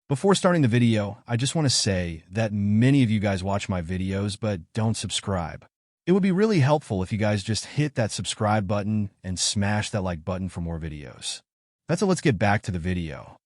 Before starting the video, I just want to say that many of you guys watch my videos but don't subscribe. It would be really helpful if you guys just hit that subscribe button and smash that like button for more videos. That's it, let's get back to the video.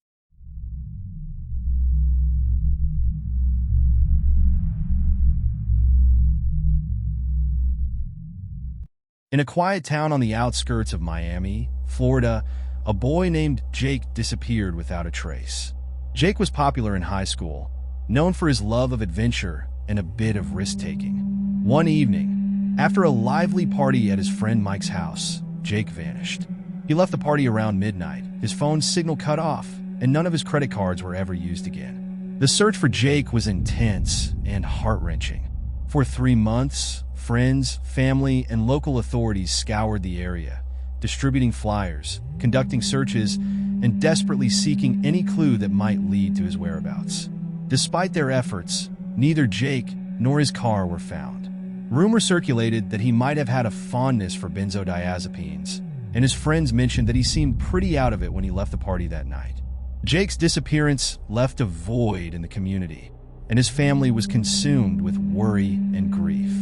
In a quiet town on the outskirts of Miami, Florida, a boy named Jake disappeared without a trace. Jake was popular in high school, known for his love of adventure and a bit of risk-taking. One evening, after a lively party at his friend Mike's house, Jake vanished. He left the party around midnight, his phone's signal cut off, and none of his credit cards were ever used again. The search for Jake was intense and heart-wrenching. For 3 months, friends, family, and local authorities scoured the area, distributing flyers, conducting searches, and desperately seeking any clue that might lead to his whereabouts. Despite their efforts, neither Jake nor his car were found. Rumors circulated that he might have had a fondness for benzodiazepines, and his friends mentioned that he seemed pretty out of it when he left the party that night. Jake's disappearance left a void in the community, and his family was consumed with worry and grief.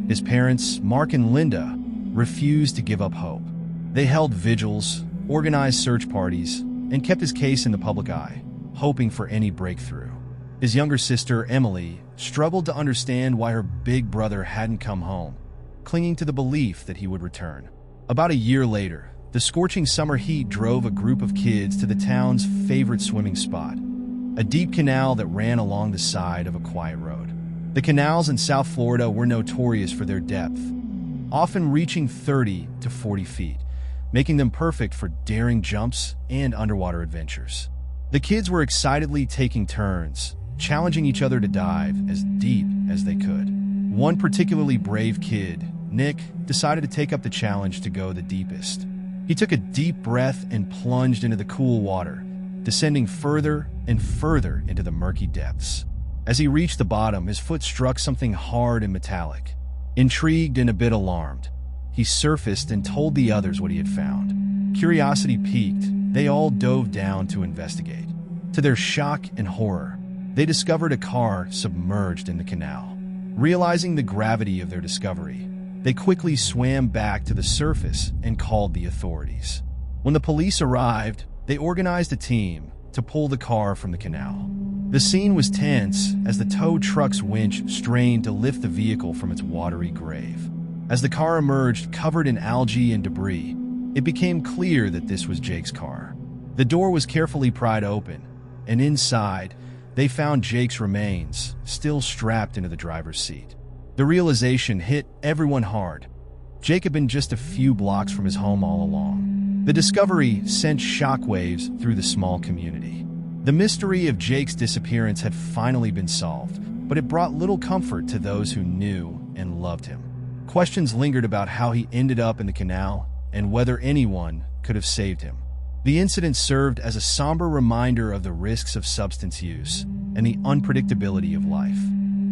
His parents, Mark and Linda, refused to give up hope. They held vigils, organized search parties, and kept his case in the public eye, hoping for any breakthrough. His younger sister, Emily, struggled to understand why her big brother hadn't come home, clinging to the belief that he would return. About a year later, the scorching summer heat drove a group of kids to the town's favorite swimming spot, a deep canal that ran along the side of a quiet road. The canals in South Florida were notorious for their depth, often reaching 30 to 40 feet, making them perfect for daring jumps and underwater adventures. The kids were excitedly taking turns, challenging each other to dive as deep as they could. One particularly brave kid, Nick, decided to take up the challenge to go the deepest. He took a deep breath and plunged into the cool water, descending further and further into the murky depths. As he reached the bottom, his foot struck something hard and metallic. Intrigued and a bit alarmed, he surfaced and told the others what he had found. Curiosity piqued, they all dove down to investigate. To their shock and horror, they discovered a car submerged in the canal. Realizing the gravity of their discovery, they quickly swam back to the surface and called the authorities. When the police arrived, they organized a team to pull the car from the canal. The scene was tense as the tow truck's winch strained to lift the vehicle from its watery grave. As the car emerged covered in algae and debris, it became clear that this was Jake's car. The door was carefully pried open, and inside, they found Jake's remains, still strapped into the driver's seat. The realization hit everyone hard. Jake had been just a few blocks from his home all along. The discovery sent shockwaves through the small community. The mystery of Jake's disappearance had finally been solved, but it brought little comfort to those who knew and loved him. Questions lingered about how he ended up in the canal and whether anyone could have saved him. The incident served as a somber reminder of the risks of substance use and the unpredictability of life.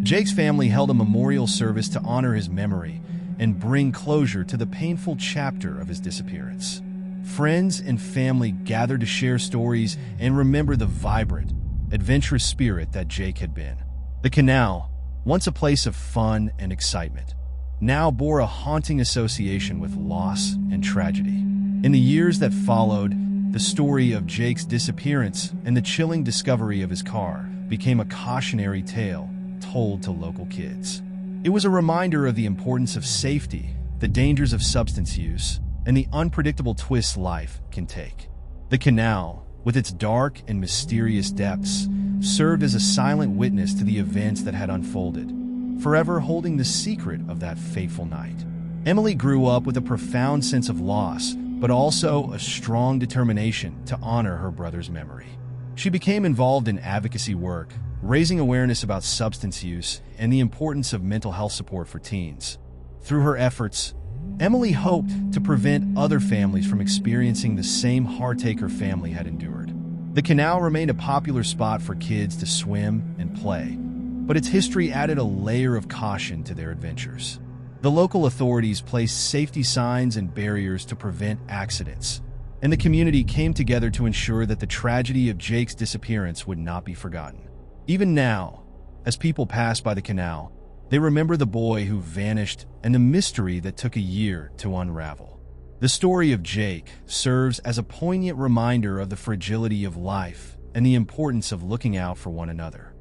Jake's family held a memorial service to honor his memory and bring closure to the painful chapter of his disappearance. Friends and family gathered to share stories and remember the vibrant, adventurous spirit that Jake had been. The canal, once a place of fun and excitement, now bore a haunting association with loss and tragedy. In the years that followed, the story of Jake's disappearance and the chilling discovery of his car became a cautionary tale told to local kids. It was a reminder of the importance of safety, the dangers of substance use, and the unpredictable twists life can take. The canal, with its dark and mysterious depths, served as a silent witness to the events that had unfolded, forever holding the secret of that fateful night. Emily grew up with a profound sense of loss, but also a strong determination to honor her brother's memory. She became involved in advocacy work, raising awareness about substance use and the importance of mental health support for teens. Through her efforts, Emily hoped to prevent other families from experiencing the same heartache her family had endured. The canal remained a popular spot for kids to swim and play, but its history added a layer of caution to their adventures. The local authorities placed safety signs and barriers to prevent accidents, and the community came together to ensure that the tragedy of Jake's disappearance would not be forgotten. Even now, as people pass by the canal, they remember the boy who vanished and the mystery that took a year to unravel. The story of Jake serves as a poignant reminder of the fragility of life and the importance of looking out for one another.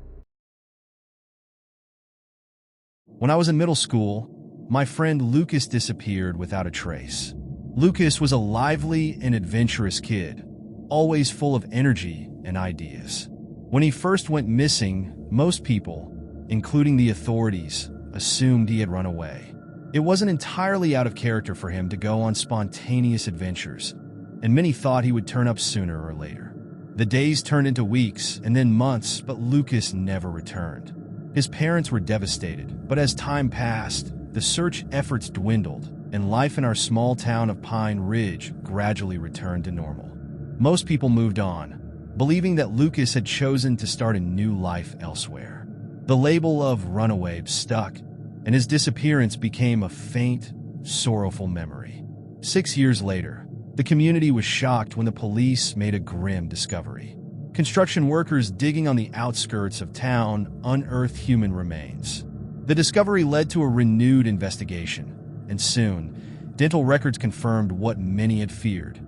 When I was in middle school, my friend Lucas disappeared without a trace. Lucas was a lively and adventurous kid, always full of energy and ideas. When he first went missing, most people, including the authorities, assumed he had run away. It wasn't entirely out of character for him to go on spontaneous adventures, and many thought he would turn up sooner or later. The days turned into weeks and then months, but Lucas never returned. His parents were devastated, but as time passed, the search efforts dwindled, and life in our small town of Pine Ridge gradually returned to normal. Most people moved on, believing that Lucas had chosen to start a new life elsewhere. The label of runaway stuck, and his disappearance became a faint, sorrowful memory. 6 years later, the community was shocked when the police made a grim discovery. Construction workers digging on the outskirts of town unearthed human remains. The discovery led to a renewed investigation, and soon, dental records confirmed what many had feared.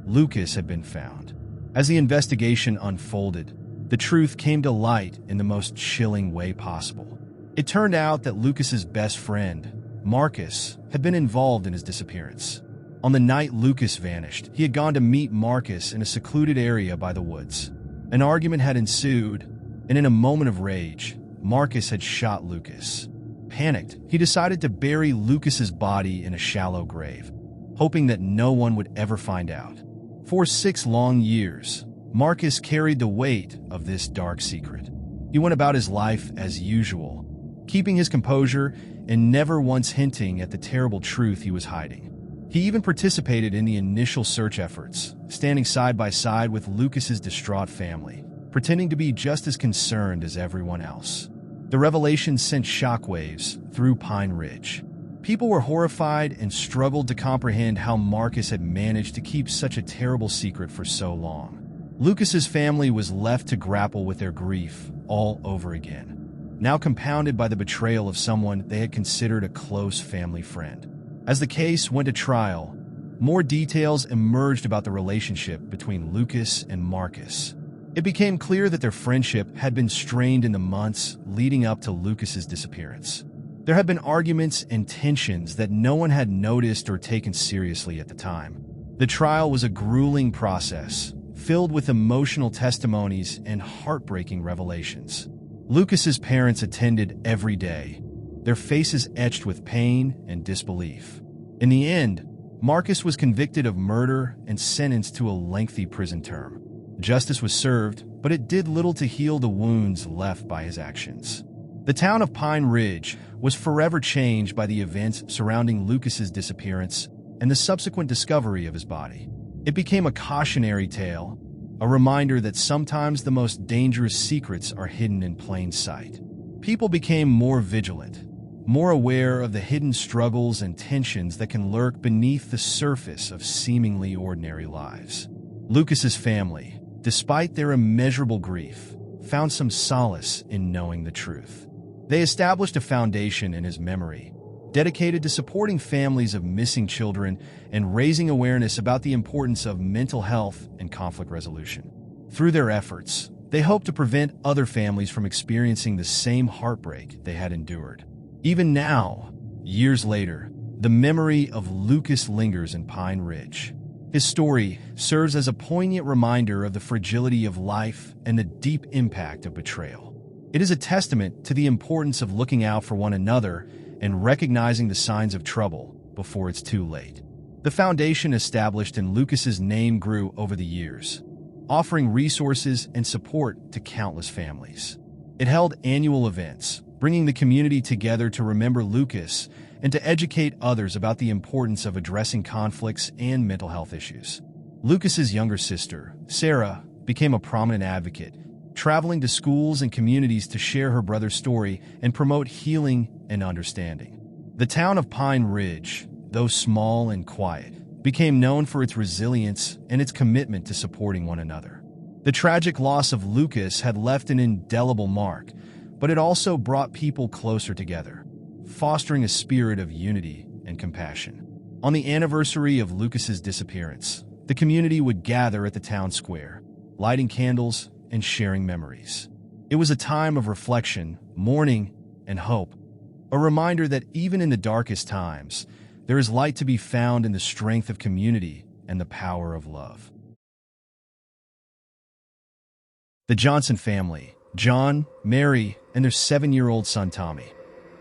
Lucas had been found. As the investigation unfolded, the truth came to light in the most chilling way possible. It turned out that Lucas's best friend, Marcus, had been involved in his disappearance. On the night Lucas vanished, he had gone to meet Marcus in a secluded area by the woods. An argument had ensued, and in a moment of rage, Marcus had shot Lucas. Panicked, he decided to bury Lucas's body in a shallow grave, hoping that no one would ever find out. For 6 long years, Marcus carried the weight of this dark secret. He went about his life as usual, keeping his composure and never once hinting at the terrible truth he was hiding. He even participated in the initial search efforts, standing side by side with Lucas's distraught family, pretending to be just as concerned as everyone else. The revelation sent shockwaves through Pine Ridge. People were horrified and struggled to comprehend how Marcus had managed to keep such a terrible secret for so long. Lucas's family was left to grapple with their grief all over again, now compounded by the betrayal of someone they had considered a close family friend. As the case went to trial, more details emerged about the relationship between Lucas and Marcus. It became clear that their friendship had been strained in the months leading up to Lucas's disappearance. There had been arguments and tensions that no one had noticed or taken seriously at the time. The trial was a grueling process, filled with emotional testimonies and heartbreaking revelations. Lucas's parents attended every day, their faces etched with pain and disbelief. In the end, Marcus was convicted of murder and sentenced to a lengthy prison term. Justice was served, but it did little to heal the wounds left by his actions. The town of Pine Ridge was forever changed by the events surrounding Lucas's disappearance and the subsequent discovery of his body. It became a cautionary tale, a reminder that sometimes the most dangerous secrets are hidden in plain sight. People became more vigilant, more aware of the hidden struggles and tensions that can lurk beneath the surface of seemingly ordinary lives. Lucas's family, despite their immeasurable grief, found some solace in knowing the truth. They established a foundation in his memory, dedicated to supporting families of missing children and raising awareness about the importance of mental health and conflict resolution. Through their efforts, they hope to prevent other families from experiencing the same heartbreak they had endured. Even now, years later, the memory of Lucas lingers in Pine Ridge. His story serves as a poignant reminder of the fragility of life and the deep impact of betrayal. It is a testament to the importance of looking out for one another and recognizing the signs of trouble before it's too late. The foundation established in Lucas's name grew over the years, offering resources and support to countless families. It held annual events, bringing the community together to remember Lucas and to educate others about the importance of addressing conflicts and mental health issues. Lucas's younger sister, Sarah, became a prominent advocate, traveling to schools and communities to share her brother's story and promote healing and understanding. The town of Pine Ridge, though small and quiet, became known for its resilience and its commitment to supporting one another. The tragic loss of Lucas had left an indelible mark, but it also brought people closer together, fostering a spirit of unity and compassion. On the anniversary of Lucas's disappearance, the community would gather at the town square, lighting candles and sharing memories. It was a time of reflection, mourning, and hope, a reminder that even in the darkest times, there is light to be found in the strength of community and the power of love. The Johnson family, John, Mary, and their 7-year-old son Tommy,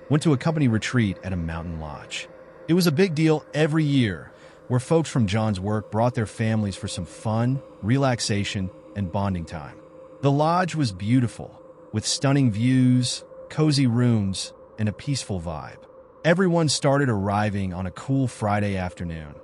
went to a company retreat at a mountain lodge. It was a big deal every year, where folks from John's work brought their families for some fun, relaxation, and bonding time. The lodge was beautiful, with stunning views, cozy rooms, and a peaceful vibe. Everyone started arriving on a cool Friday afternoon,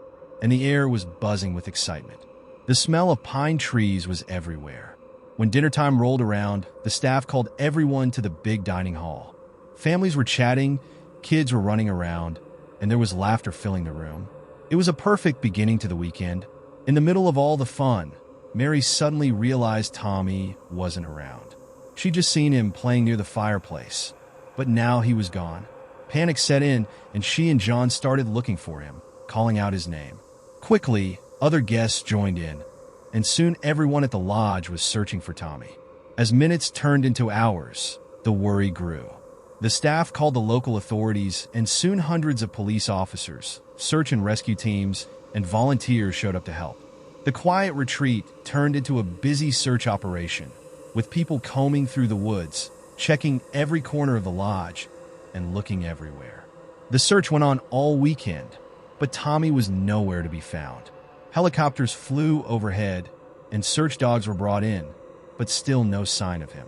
and the air was buzzing with excitement. The smell of pine trees was everywhere. When dinner time rolled around, the staff called everyone to the big dining hall. Families were chatting, kids were running around, and there was laughter filling the room. It was a perfect beginning to the weekend. In the middle of all the fun, Mary suddenly realized Tommy wasn't around. She'd just seen him playing near the fireplace, but now he was gone. Panic set in, and she and John started looking for him, calling out his name. Quickly, other guests joined in, and soon everyone at the lodge was searching for Tommy. As minutes turned into hours, the worry grew. The staff called the local authorities, and soon hundreds of police officers, search and rescue teams, and volunteers showed up to help. The quiet retreat turned into a busy search operation, with people combing through the woods, checking every corner of the lodge, and looking everywhere. The search went on all weekend, but Tommy was nowhere to be found. Helicopters flew overhead, and search dogs were brought in, but still no sign of him.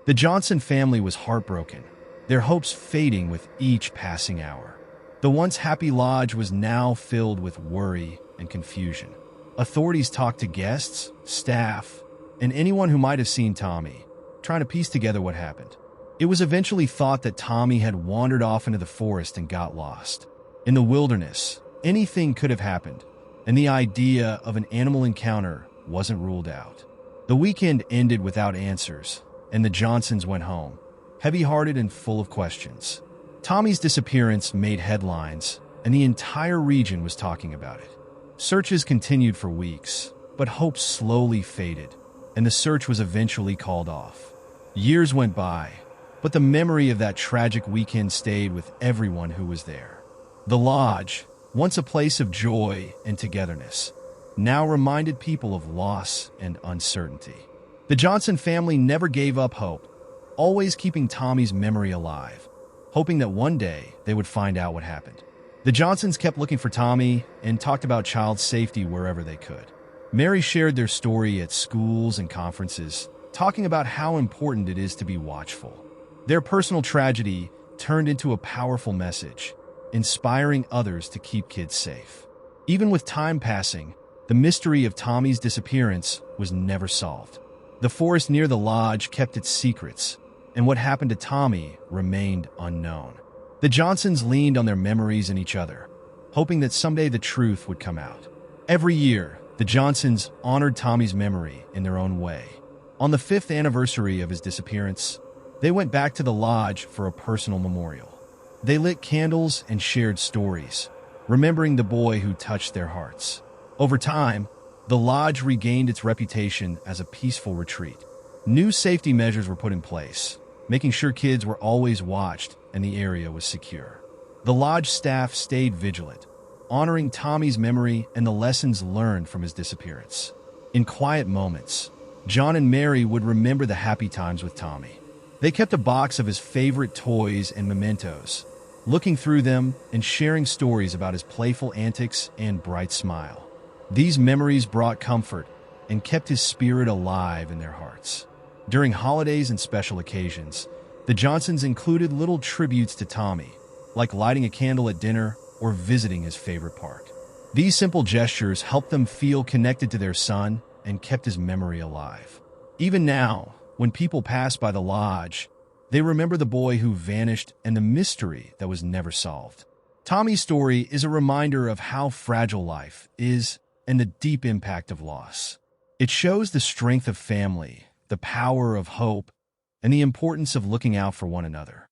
The Johnson family was heartbroken, their hopes fading with each passing hour. The once happy lodge was now filled with worry and confusion. Authorities talked to guests, staff, and anyone who might have seen Tommy, trying to piece together what happened. It was eventually thought that Tommy had wandered off into the forest and got lost. In the wilderness, anything could have happened, and the idea of an animal encounter wasn't ruled out. The weekend ended without answers, and the Johnsons went home, heavy-hearted and full of questions. Tommy's disappearance made headlines, and the entire region was talking about it. Searches continued for weeks, but hope slowly faded, and the search was eventually called off. Years went by, but the memory of that tragic weekend stayed with everyone who was there. The lodge, once a place of joy and togetherness, now reminded people of loss and uncertainty. The Johnson family never gave up hope, always keeping Tommy's memory alive, hoping that one day they would find out what happened. The Johnsons kept looking for Tommy and talked about child safety wherever they could. Mary shared their story at schools and conferences, talking about how important it is to be watchful. Their personal tragedy turned into a powerful message, inspiring others to keep kids safe. Even with time passing, the mystery of Tommy's disappearance was never solved. The forest near the lodge kept its secrets, and what happened to Tommy remained unknown. The Johnsons leaned on their memories and each other, hoping that someday the truth would come out. Every year, the Johnsons honored Tommy's memory in their own way. On the 5th anniversary of his disappearance, they went back to the lodge for a personal memorial. They lit candles and shared stories, remembering the boy who touched their hearts. Over time, the lodge regained its reputation as a peaceful retreat. New safety measures were put in place, making sure kids were always watched and the area was secure. The lodge staff stayed vigilant, honoring Tommy's memory and the lessons learned from his disappearance. In quiet moments, John and Mary would remember the happy times with Tommy. They kept a box of his favorite toys and mementos, looking through them and sharing stories about his playful antics and bright smile. These memories brought comfort and kept his spirit alive in their hearts. During holidays and special occasions, the Johnsons included little tributes to Tommy, like lighting a candle at dinner or visiting his favorite park. These simple gestures helped them feel connected to their son and kept his memory alive. Even now, when people pass by the lodge, they remember the boy who vanished and the mystery that was never solved. Tommy's story is a reminder of how fragile life is and the deep impact of loss. It shows the strength of family, the power of hope, and the importance of looking out for one another.